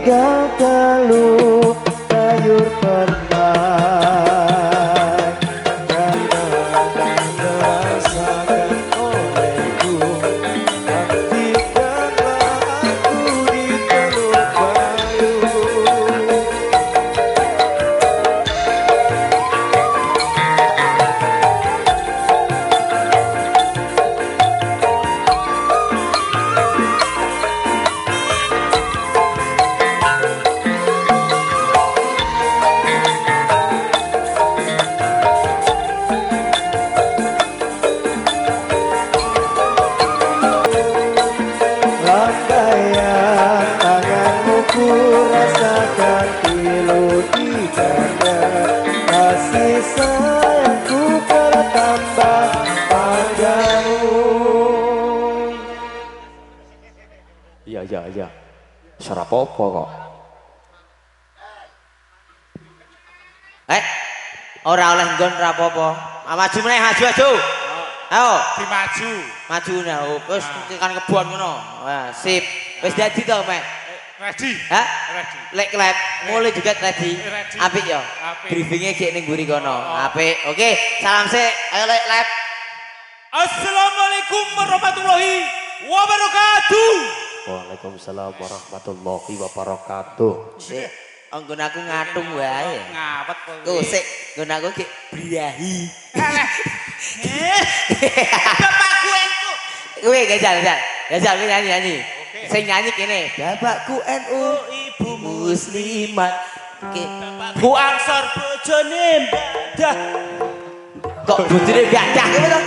tinggal keluh sayur permai karena tak merasakan olehku hentikanlah aku di teluk bayu. Lambaian tanganmu ku rasakan pilu di dada, kasih sayangku bertambah padamu. Iya. Suara popo kok. Ora oleh nggon rapopo. Maju meneh, maju. Ayo, Dimaju. maju nah. Wis tekan kebon ngono. Wah, sip. Wis dadi to, Mek. Ready. Hah? Ready. Lek klep, mulai juga ready. Ready. Apik ya. Apik. Briefingnya gek ning mburi kono. Apik. Oke, salam sik. Ayo lek lep. Assalamualaikum warahmatullahi wabarakatuh. Waalaikumsalam warahmatullahi wabarakatuh. Sik. Anggon aku ngatung wae. Ngawet kok. Tuh sik, nggon aku gek briyahi. Bapakku entu. Kowe gajal kowe nyanyi. Oke. Sing nyanyi kene. Bapakku NU, Ibu muslimat. Oke. Bu Ansor bojone mbadah. Kok bojone gadah kowe to?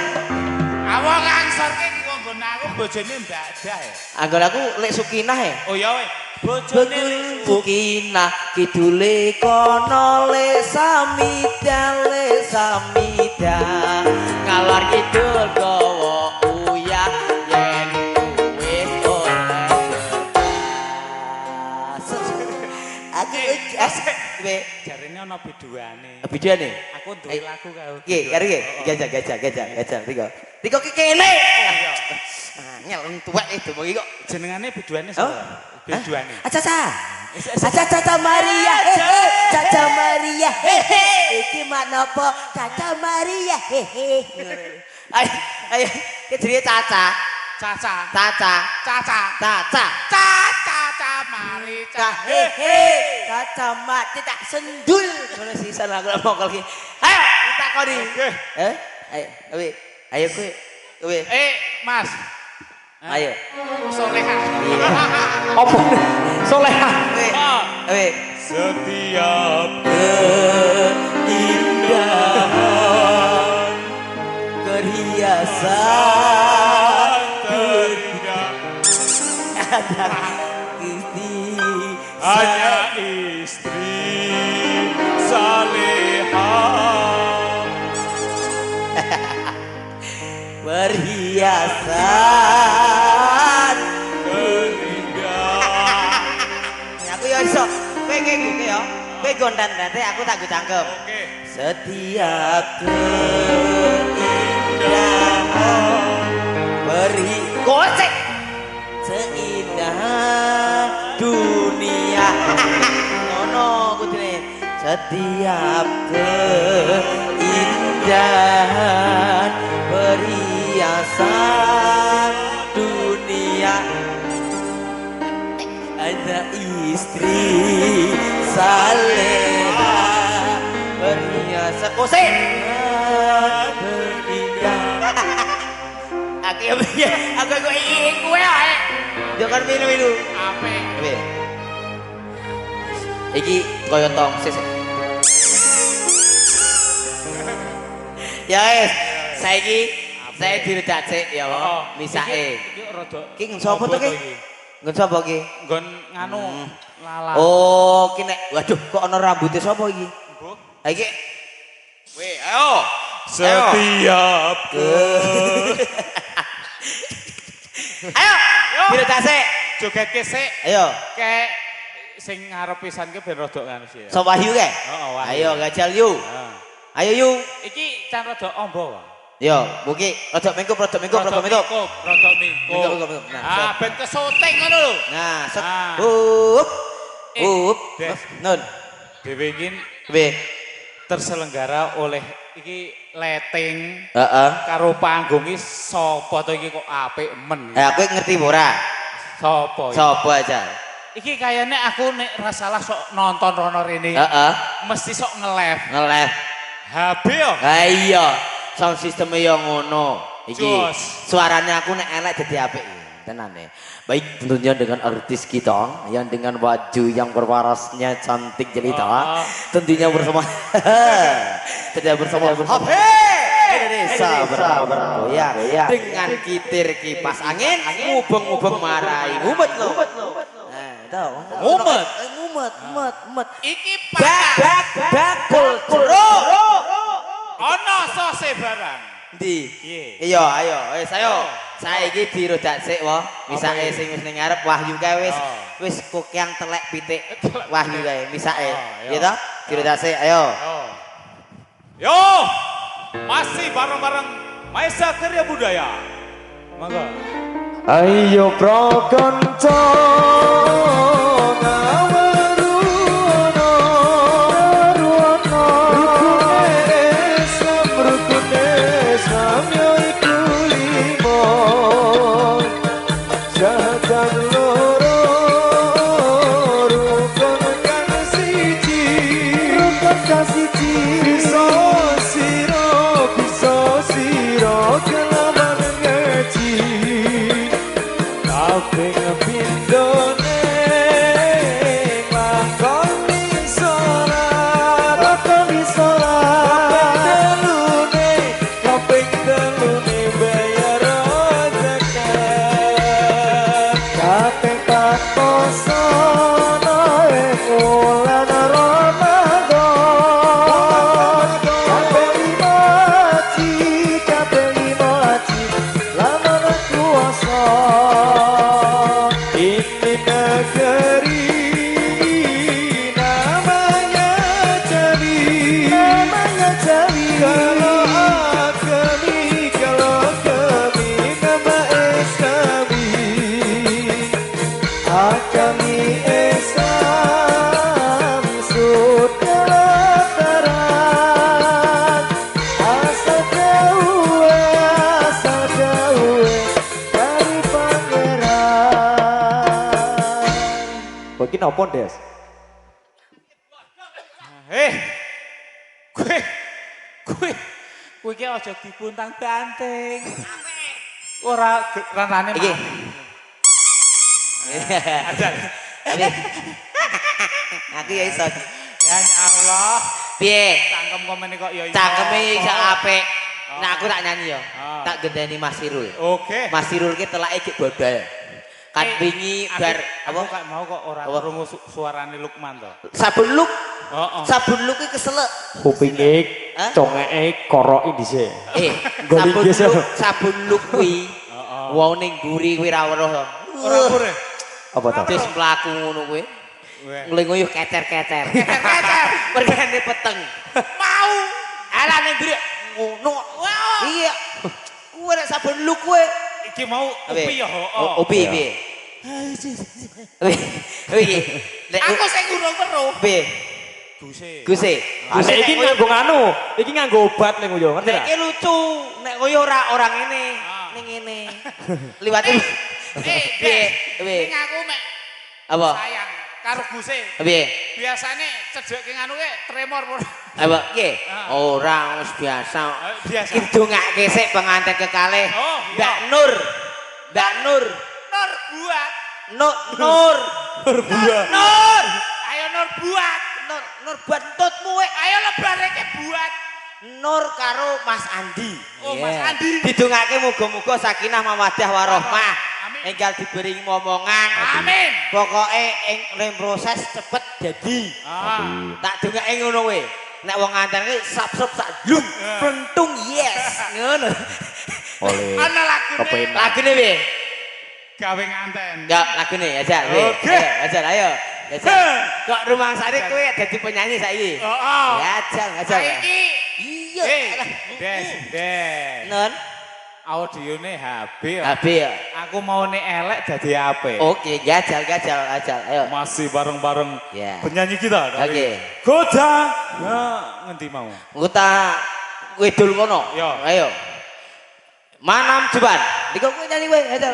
Awak Ansor ki wong nggon aku bojone mbadah ya. Anggon aku lek Sukinah e. Oh ya weh. Bojone Sukinah kidule kono le samida ngalor kidul gawa uyah yen wis oleh. Aku kowe Jarene ana biduane. biduane. Aku duwe lagu karo. Iki, karo iki. Gajah. Tiko ki kene. Angel tuwek itu bengi kok. Jenengane biduane sapa? Biduane. Caca Maria. Caca Maria. Iki manopo Caca Maria. Ayo, ki jenenge Caca. Caca mari Caca mati tak sendul. Ngono sisan aku mongkol ki. Ayo, kita koni. Ayo kowe. Mas. Ayo. Soleha. Apa? Soleha. Kowe. Setiap Keindahan perhiasan tidak hanya istri salehah. perhiasan Keindahan. aku ya iso kowe ngene ya kowe gondan nanti aku tak cangkem Oke. setiap keindahan kocek seindah dunia ngono kudune setiap keindahan perhiasan dunia ada istri salehah perhiasan kocek berindah aku ingin kue ae jangan minum Ape? iki koyo tong sisik ya wis saiki saya diredak sik ya misake Iki rada. iki sapa to ki nggon sapa ki Nggon nganu lala. oh ki nek waduh kok ana rambute sapa iki Mbok. ha iki weh ayo Setiap ayo diredak sik joget sik ayo kek sing ngarep pisan ki ben rada nganu sih. sapa Wahyu ke Heeh, Wahyu. ayo gajal yu Heeh. ayo yu Iki can rada ombo wae. yo buki rada mingkup Rada mingkup. Mingkup. Nah, Ah, ben kesuting ngono lho. nah set Ah. hup Des. Nun. Dhewe iki Piye? terselenggara oleh iki letting Heeh. karo panggung iki sapa to iki kok apik men. Aku ngerti ora? Sapa iki? Sopo aja? Iki kayane aku nek ra salah sok nonton rono rene. Heeh. Mesti sok nge-live. Nge-live. HP yo. Ha iya, sound system yo ngono. Iki Jos. suaranya aku nek elek dadi apik. Tenan ya. Baik, tentunya dengan artis kita yang dengan baju yang berwarasnya cantik jelita. Tentunya bersama HP Indonesia bergoyang dengan kitir kipas angin ngubeng-ngubeng marai ngumet lo. Nah, tahu. Ngumet. Iki Bakul jeruk. ana sose barang. Ndi? Piye? Iya, ayo, ayo. Saiki dirodak sik wae. Misake sing wis ning ngarep Wahyu kae wis kokyang telek pitik Wahyu kae misake. Iya toh? Dirodak sik, ayo. Yo. Masih bareng-bareng Maesa Karya Budaya. Mangga. Ayo prakanca ngaweruana rukune Islam ya iku limo jahat loro rukun kang siji bisa sira kelawan ngaji kaping pindhone lakoni sorat kaping telune bayar zakat kaping pakosono wulan Ramadan kaping lima haji lamun kuasa ini negeri namanya Jawi kalau kami nama Islami kami Islam sudah terang asal jauh dari pangeran. Bagi nopo Des? Kowe iki aja dipuntang banting. Ora ranane Iki. Aja. Aku ya iso. Ya Allah. Piye? Cangkem komen kok ya iso. Cangkeme iso apik. Nah aku tak nyanyi ya. Ah. Tak gendeni Mas Sirul. Oke. Mas Sirul ki telake iki bodal. Kan wingi bar Aku apa? gak mau kok ora Apa? krungu suarane Lukman to. Sabun luk. Heeh. Sabun luk ki keselek. Kupinge Hah? congeke koroki dhisik. Sabun Goli luk, sabun luk kuwi. Heeh. Wong ning mburi kuwi ra weruh to. Ora pure. Apa to? Wis mlaku ngono kuwi. Weh. Nglinguyuh kecer-kecer. Mergane peteng. Mau. Alah ning mburi ngono. Iya. Kuwi nek sabun luk kuwi. Iki mau upi ya, heeh. Upi piye? Piye? Nek Aku sing urung weruh. piye? Guse. Guse. Guse iki nganggo nganu, iki nganggo obat ning yo, ngerti Nek ra? iki lucu, nek koyo ora orang ngene, Ah. ning ngene. Liwate piye? Piye? Ning aku mek Apa? sayang karo Guse. Piye? Biasane cedheke nganu ke tremor. Apa piye? Ah. Ora wis biasa. Biasa. Iki dongake sik pengantin kekalih. Oh, iya. Mbak Nur. Mbak Nur. Nur buat. Nur. Nur. Nur. Ayo Nur buat. Nur buat entutmu wek. Ayo lebareke buat. Nur karo Mas Andi. Oh, Mas Andi. Didongake muga-muga sakinah mawaddah warahmah. Amin. Enggal diberi momongan. Amin. Pokoke ing proses cepet jadi. Ah. Tak dongake ngono kowe. Nek wong nganten iki sap-sap sak blung, plentung yes. Ngono. Oleh Ana lagune. kepenak. Lagune piye? Gawe nganten. Ya, lagune aja. Piye? Oke. Ayo, ayo. Aja. Kok rumangsane kowe dadi penyanyi saiki? Heeh. Ya, aja. Saiki Iya. alah. Des. Non. Audione HB ya. HB ya. Aku mau nih elek jadi apa? Oke, gajal. Ayo. Masih bareng-bareng Ya. penyanyi kita dari Oke. Kota ngendi mau? Kita wedul kono. Yo. Ayo. Manam Jeban. Diko kowe nyanyi kowe, ayo.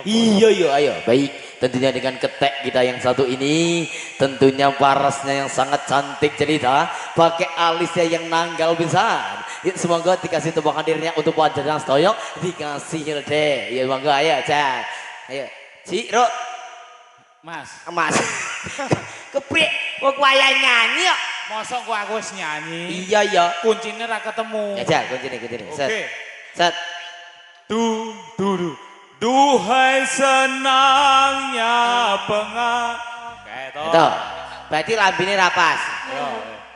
Iya, ayo. Baik, tentunya dengan ketek kita yang satu ini, tentunya parasnya yang sangat cantik cerita, pakai alisnya yang nanggal besar. Ya, semoga dikasih tepuk hadirnya untuk Panjang Stoyok, dikasih deh. Ya semoga ayo, Cak. Ayo. Ciro. Mas. Kepriye? Kok wayah nyanyi kok? Mosok kok aku wis nyanyi. Iya. Kuncine ra ketemu. Jajal kuncine. Set. Oke. Set. Duhai senangnya pengantin. Itu. Berarti lambine rapas. Yo.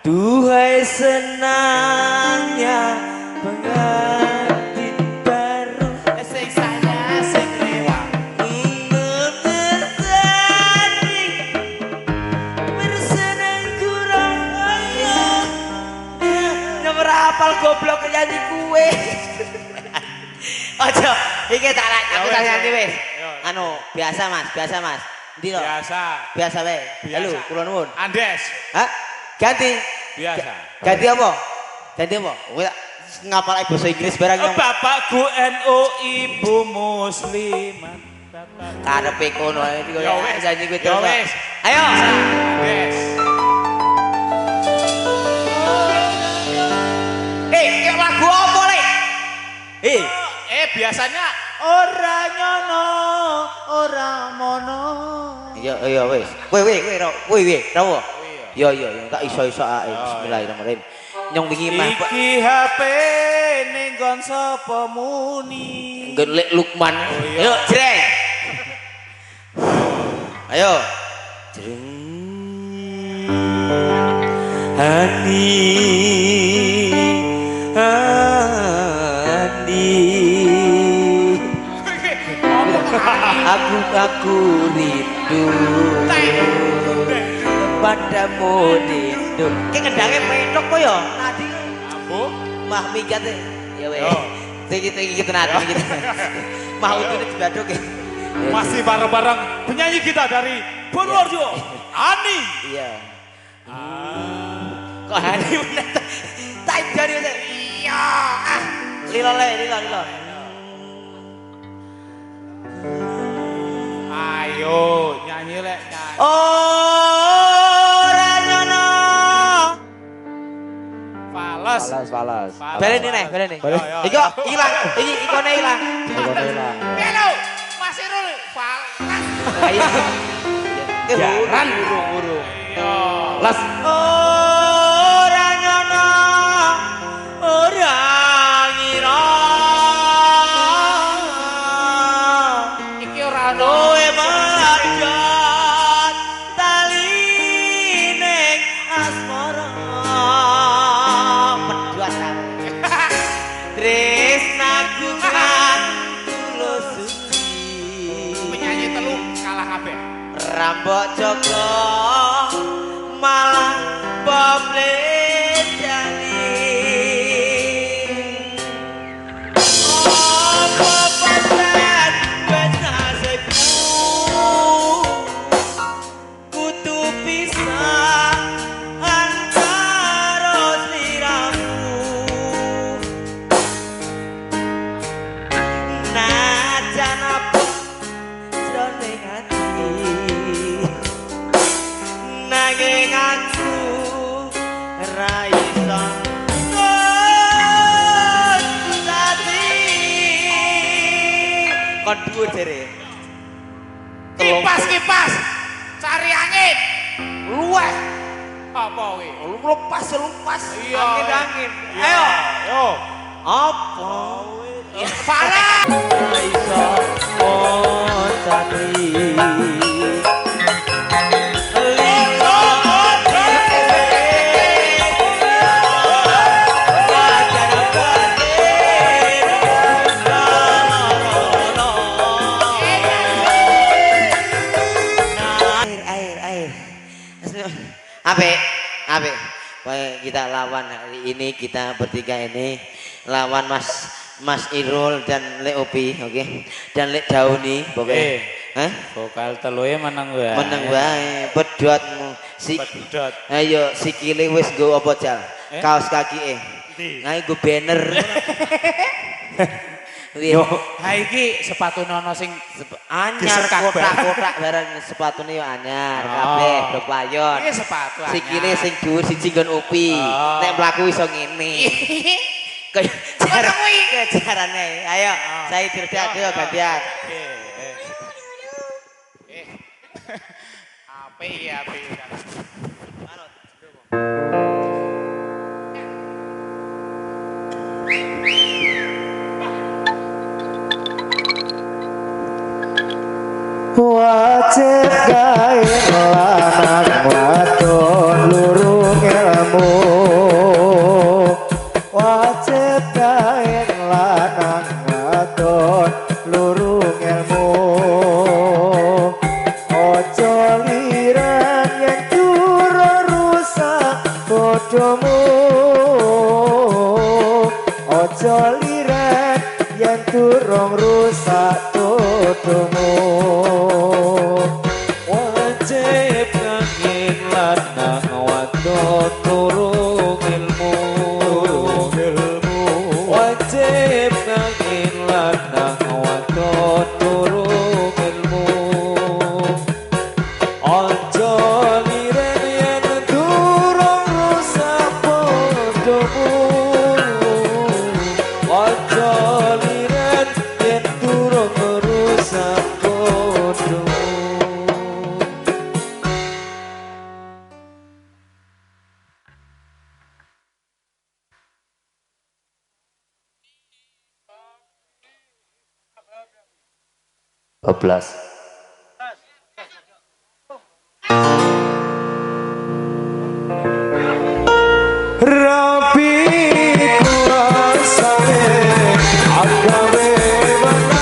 Duhai senangnya pengantin baru. Sing saya sing lewat. Bersenang kurang ayo. Nomor apal goblok nyanyi kue. Ojo, iki tak aku tak nyanyi wis. Anu, biasa Mas. Ndi lho? Biasa wae. Halo, kula nuwun. Andes. Hah? Ganti. Biasa. Ganti apa? Kowe ngapal basa Inggris barang yang Bapakku NU, ibu muslimat. karepe kono ae iki Ya wis. nyanyi kuwi Ya terus. wis. Ayo. Andes. Kayak lagu apa le? Biasanya ora nyono, ora mono. Iya wis. Kowe rawo. Iya, tak iso-iso ae. Bismillahirrahmanirrahim. Nyong wingi mah Iki HP ning gon sapa muni. Gelek Lukman. iya. Ayo, jreng. Ayo. Jreng. Aku rindu padamu rindu. Ki kendhange petok kok ya. Nadi. Ambo. Mah minggat e. Ya weh. Yo. Tinggi kita nadi kita. Mah utune dibaduk e. Masih bareng-bareng penyanyi kita dari Purworejo, Ani. Iya. Kok Hani bener. Tak jari bener. Iya. Lilo. Ayo nyanyi lek nyanyi. Ora nyono. Falas. Baleni nih. Yo. Iki ilang, iki ikone ilang. Halo, Mas Irul. Falas. Ayo. Jaran urung. Iya. Las. Ora nyono. Ora ngira. Iki ora ono. Kowe manjat tali ning asmara. Medhot aku. Tresnaku kan tulus suci. Penyanyi telu kalah kabeh. Rambok Joko malah boblet jani. Apa pancen wis nasibku kudu pisah antara sliramu. Najan apa jroning ati nanging aku ra iso ngerti. Kon dhuwur jere. Kipas. Cari angin. Luweh. Apa kuwi? Lepas. Iya. Angin. Iya. Ayo. Apa? Farah. Ra iso ngerti. Air. Apik. Kita lawan hari ini, kita bertiga ini lawan Mas Mas Irul dan Lek Opi, oke. Dan Lek Dauni, pokoknya. Hah? Vokal teluhe meneng wae. Meneng wae, pedotmu. Pedot. Ayo sikile wis nggo apa jal? Kaos kaki Ndi? Nah, nggo banner. Yo, ha iki sepatu nono sing Anyar disekat kotak-kotak barang sepatune yo anyar kabeh do playon. Iki sepatu anyar. Sikile sing dhuwur siji nggon Upi. Nek mlaku iso ngene. Kaya carane. Ayo, saya dirdak yo gantian. Apik iki apik. Wajib gawe lanang wadon lurung ilmu. Wajib gawe lanang wadon lurung ilmu. Ojo liran yen durung rusak bodomu. Ojo liran yen durung rusak bodomu. Wajib ngangin lanang wadon lurung ilmu. Wajib ngangin lanang wadon lurung ilmu. Ojo liren yen durung rusak bodomu. Ojo liren yen durung rusak bodomu. Bablas. Rapi kuasane agawe wana.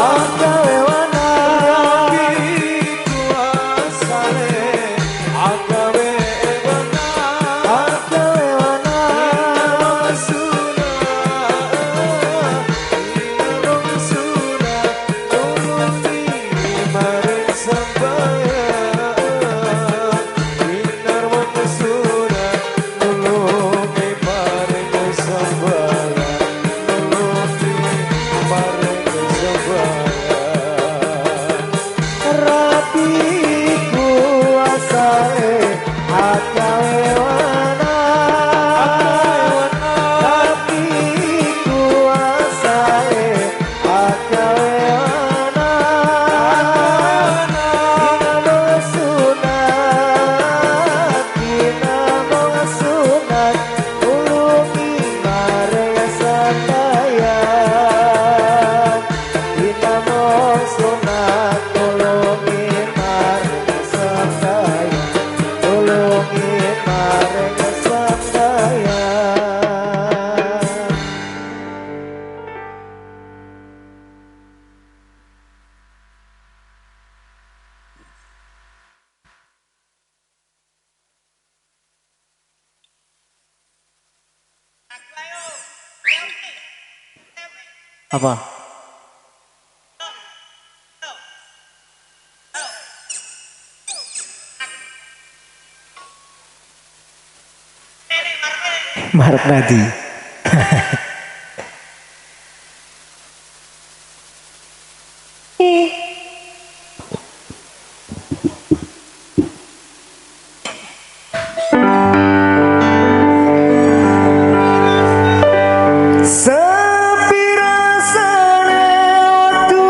Rapi kuasane agawe wana. Inarong sunah nuruti maring sambayan. Inarong sunah nulungi maring sambayan. Nulungi maring sambayan. Rapi kuasae agawe wana. Rapi kuasae agawe wana. Kinamong sunat ulungi maring sambayan. Kinamong sunat ulungi maring sambayan. Ulungi maring sambayan. Apa? Mark Nadi. Sepira sane waktu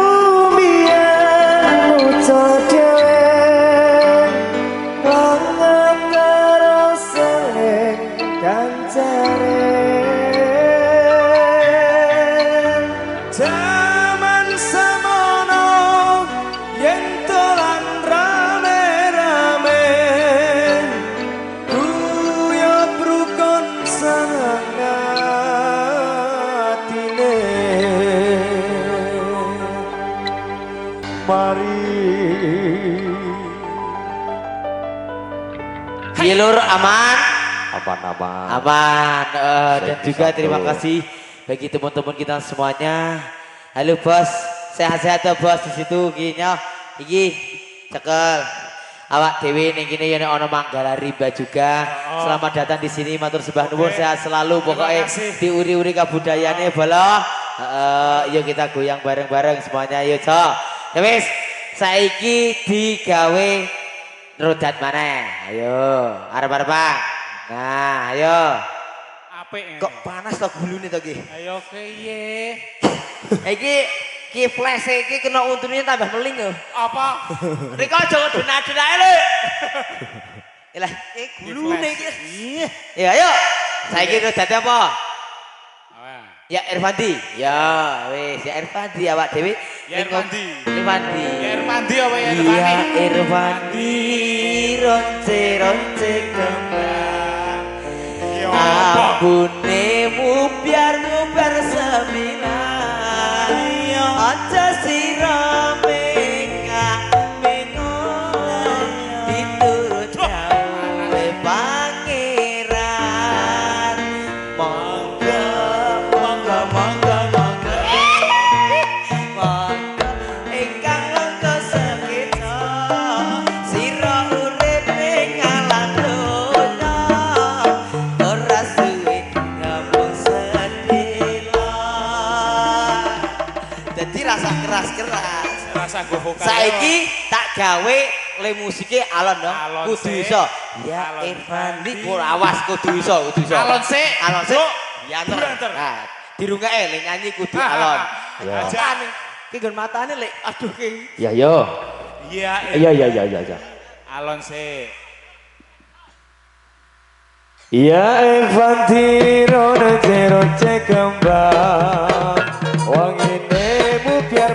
biyen ucap dhewe langat karo seling kancane. Jaman semono yen dolan rame-rame kuyup rukun sangang atine. Mari Lur aman? apa nama? Aman. Dan juga terima kasih bagi teman-teman kita semuanya. Halo bos, sehat-sehat ya bos di situ gini iki cekel. Awak dewi ning kene ya ono Manggala Rimba juga. Selamat datang di sini, matur sembah nuwun, sehat selalu pokoknya diuri-uri kabudayaane bala. Yuk kita goyang bareng-bareng semuanya yuk, Cok. Ya wis, saiki digawe rodat mana? Ayo, arep-arepan. Nah, ayo. Apik. Kok panas to gulune to iki? Ayo piye? Iki flash iki kena untune tambah meling lho. Apa? Riko aja dena-denake lho. Lah, gulune iki. Ya, ayo. Saiki rodate apa? Ya Irfandi. Ya, wis ya Irfandi awak dhewe. Ya Irfandi. Irfandi. Ya Irfandi apa ya Irfandi? Ya Irfandi ronce kembang. Ya Ambune biar seminar. Aja sirame mengon diturut gawe pangeran. Monggo ingkang langka sekeca sira urip ning alam donya ora suwe ngomong sedila. Dadi rasa keras-keras. rasa go vokal. Saiki tak gawe le musike alon dong. Alon Kudu sik. iso. Ya Alon Irfandi Irfandi. kur awas kudu iso. Alon sik. Alon sik. Bro. Ya anter. Anter. Nah, dirungake le nyanyi kudu Ah, alon. Ya. Matane. Ki nggon matane le aduh ki. Ya yo. Iya. Iya. Alon sik. Ya Infantino ronce kembang. Wangine mupiar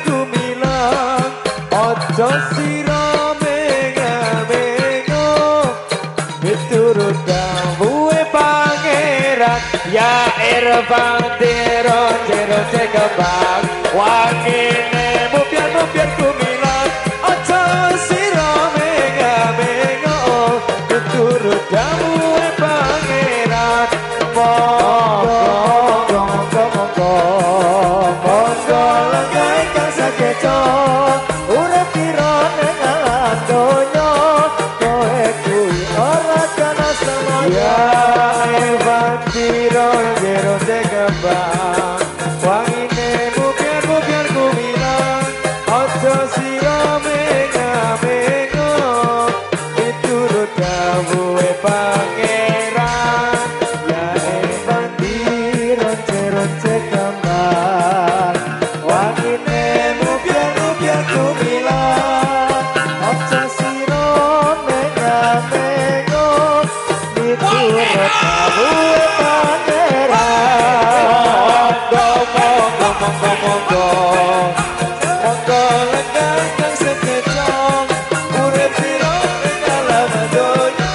kumilang. Ojo sira mengo. Miturut dawuhe pangeran. Ya Infantino ronce kembang. Wangine mupiar kumilang. Ojo sira mengo. Miturut dawuhe pangeran. Monggo lenggah kang sakeca urip pira ning alam donya kowe kuwi ora kana samaya. Infantino ronce kembang wangine mupiar kumilang. Ojo sira mengo miturut dawuhe pangeran. Ya Infantino ronce kembang wangine mupiar kumilang. Ojo sira mengo miturut dawuhe pangeran. Monggo lenggah kang sekeca urip pira ning alam donya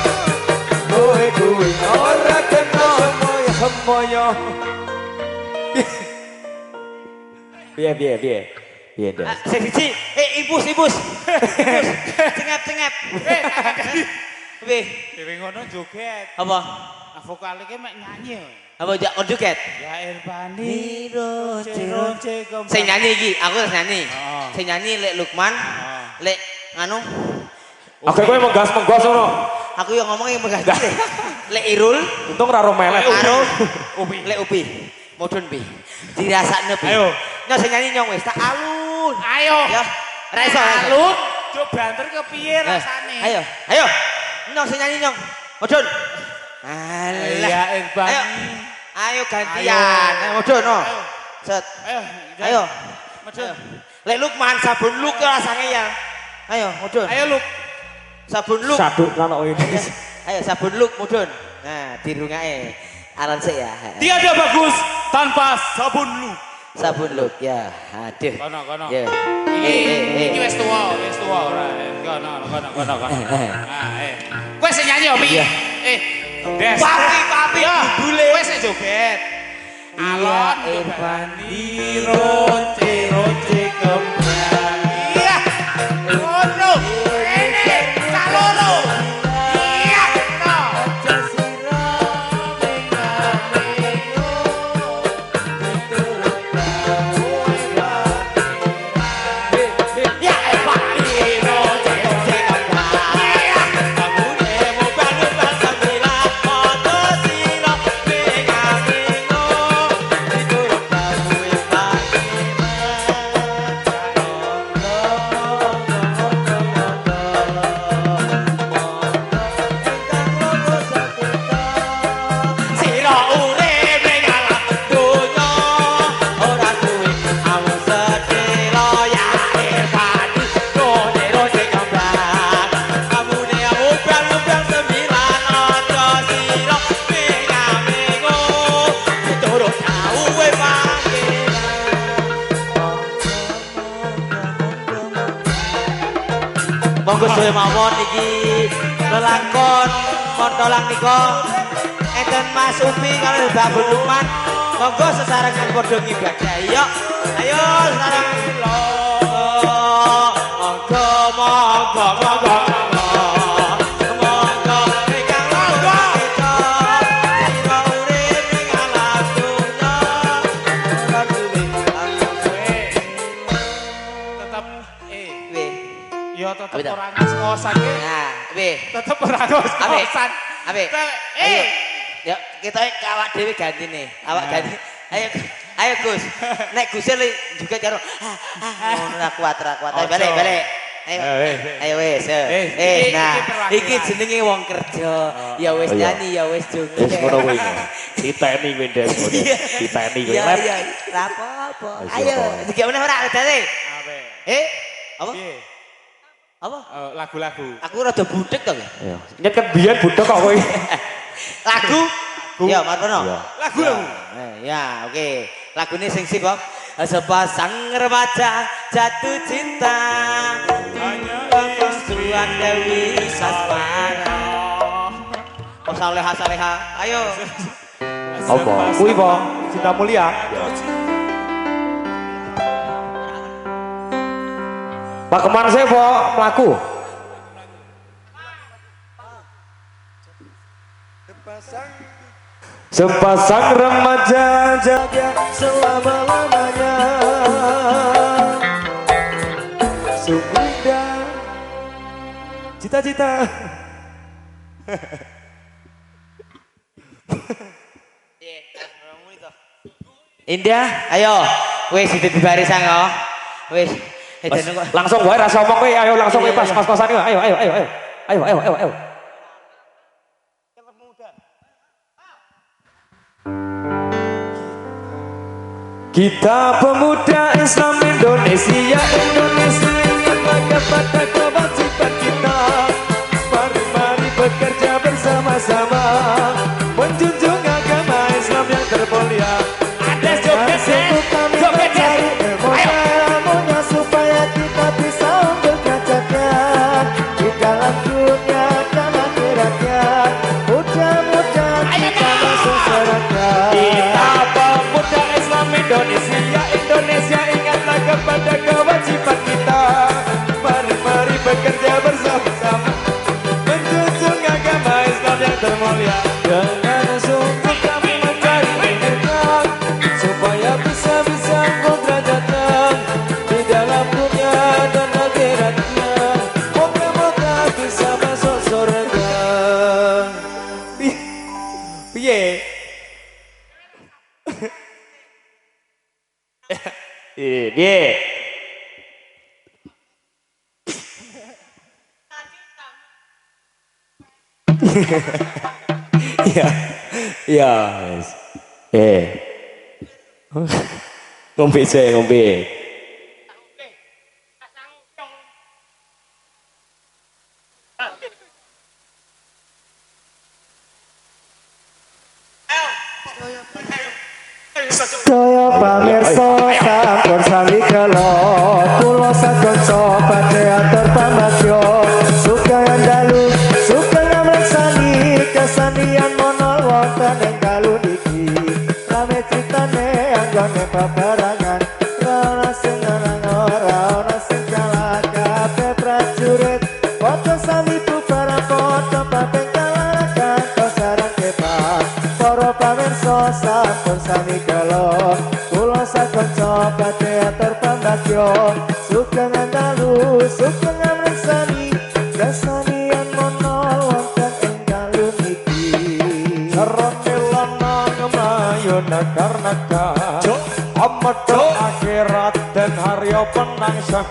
kowe kuwi ora kena semoyo. Piye Das. Siji, ibus. Cengep. Weh, Dewe ngono joget. apa? Vokal iki mek nyanyi. Apa jak joget? Ya Irfandi ronce kembang. Sing nyanyi iki, aku harus nyanyi. Heeh. Sing nyanyi lek Lukman, lek nganu, Oke kowe menggas ngono. aku yang ngomong yang megang deh. Lek Irul, Untung ra ro melek. karo Upi. lek Upi. Modun pi. Dirasakne pi. Ayo. Nyong sing nyanyi nyong wis tak alun. Ayo. Ya, ra iso. Alun. Coba banter kepiye rasane? Ayo. Nyong sing nyanyi nyong. Modun. Alah. Iya, Irfan. Ayo gantian. Ayo. Ayo modun no. Ayo. Set. Ayo. Ayo. Medun. Lek Lukman sabun luk rasane ya. Ayo modun. Ayo Luk. Sabun luk. Saduk kan kok ini. Ayo sabun luk modun. Nah, dirungake. Aran sik ya. Tiada bagus tanpa sabun Luk. Sabun luk ya. Aduh. Kono. Ya. Iki wis tuwa ora. Kono. Nah, Kowe sing nyanyi opo iki? Des. Papi, budule. Kowe sing joget. Alon Irfandi ronce kembang. Iya. Ngono. Ini kaloro. Iya. sesuai mawon iki lelakon montolang niko enten Mas Upi kalau Mbak Lukman monggo sesarengan padha ngibadah ayo ayo sesarengan monggo monggo monggo tetep ora ngos-ngosan iki. Nah, weh, tetep ora ngos-ngosan. Abe. Ayo. Ya, kita awak dhewe gantine. Awak ganti. Ayo. Ayo Gus. Nek Gus juga karo ngono ra kuat. Ayo balik. Ayo. Ayo wis. Nah, iki jenenge wong kerja. Ya wis nyanyi, ya wis joget. Wis ngono kuwi. Diteni kuwi ndek. Diteni kuwi. Iya. Ra apa-apa. Ayo, iki meneh ora dene. Apa? Apa? Lagu-lagu. Aku rada budek to. Iya. Ingat kan biyen budek kok kowe. Lagu? Ya, Martono. Lagu. Ya, oke. Lagune sing sip kok. Sepasang remaja jatuh cinta. Hanya Tuhan Dewi Sasmara. Oh, saleha. Ayo. Apa? Kuwi po, Cinta Mulia. Pak kemana saya po melaku? Sepasang remaja jaga selama-lamanya. Sungguh indah cita-cita. Indah, ayo. Wis di barisan kok. Wis. Langsung gue rasa omong gue, ayo langsung gue pas kos-kosan gue, ayo. Kita pemuda Islam Indonesia ingat kepada kewajiban kita. Mari bekerja bersama-sama, menjunjung agama Islam yang termulia. Ada joget cari ilmunya supaya kita bisa unggul derajatnya di dalam dunia dan akhiratnya. Mudah-mudahan kita masuk surga. Kita pemuda Islam Indonesia ingatlah kepada kewajiban kita. Mari bekerja bersama-sama, menjunjung agama Islam yang termulia. Dengan sungguh kami mencari ilmunya supaya bisa unggul derajatnya di dalam dunia dan akhiratnya. Moga-moga bisa masuk surga. Piye? Piye? Iya, yes. Ngombe saya, ngombe. Kaya pamirsa sampun sami kelo kula saged coba teater pambagyo sugeng dalu sugeng ngamreksani kesenian mono wonten ing dalu niki rame critane anggone bebarengan ora sing larang ora ana sing kalah kabeh prajurit padha sami bubar padha babeng kalahakan sareng kepak para pamirsa sampun sami kelo kula saged coba teater pambagyo sugeng dalu sugeng ngamreksani kesenian mono wonten ing dalu niki Sarone lanang mlayu nakar-nakar Amadha akhirat dan harya penangsang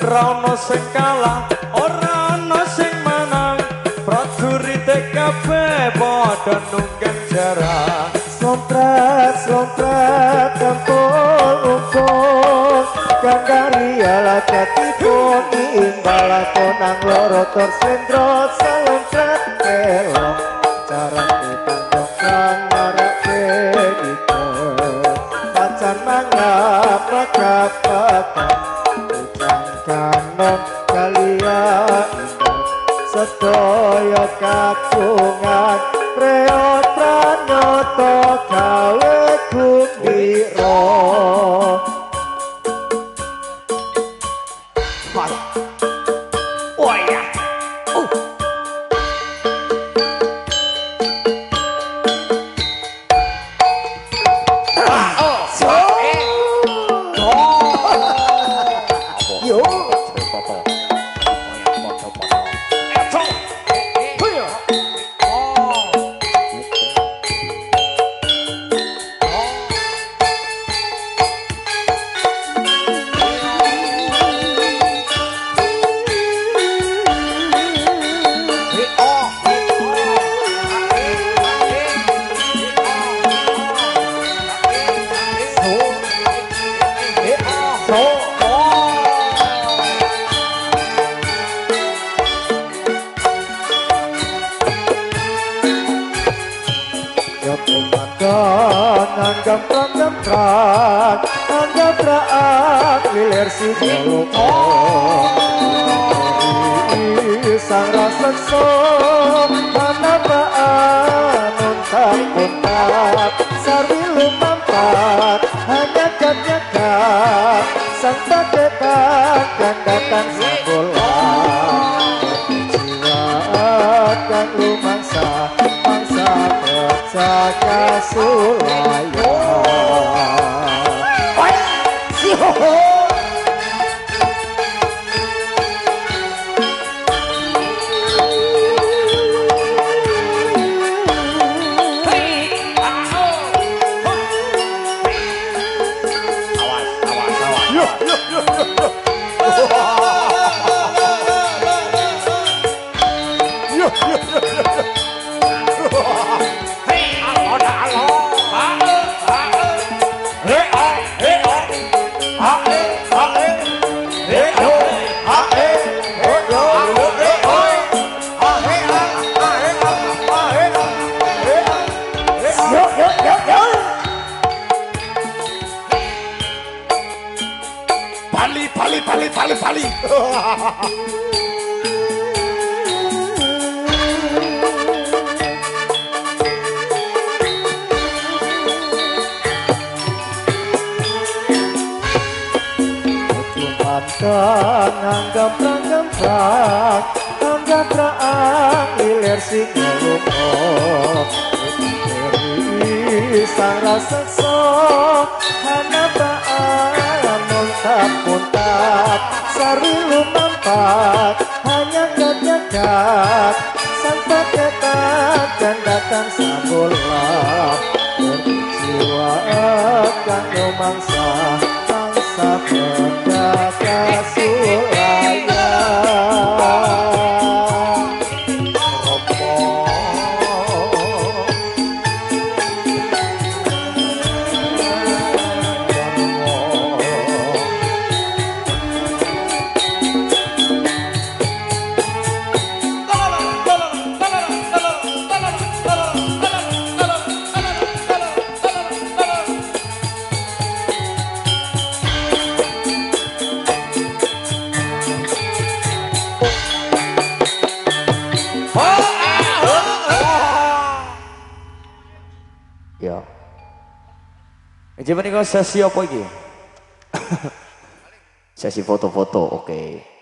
Rano sing kalah ora ana sing menang prajurit kabeh padha nunggeng jarak Slompret tempul Gangari ala katipun Imbala konang loro terslendro Slompret kelong Cara dipandang kang marake ito Pacar manggap maka patah Ujang kanon kalia gawe kumbiro. Oh iya. Yo. Ya pemandangan gemprak-gemprak, gemprak lilir si goloko. Sang rasekso, mana baan untak-untak, sarwi lumampat, hanya gat-gat, sang padetan datang sebulan. Jiwa akan lumangsa, mangsa percaya sulaya. Si ho. Pali. Pandangan gemprak-gemprak, gemprak lilir si goloko. Dari sang rasekso, hana baan muntak-muntak, sari lumampat, hanya gat-gat, sang padetan dan datang sambulan. Berjiwa akan lumangsa, mangsa perdata sulaya. Ya. Jadi menika sesi apa iki? Sesi foto-foto, oke.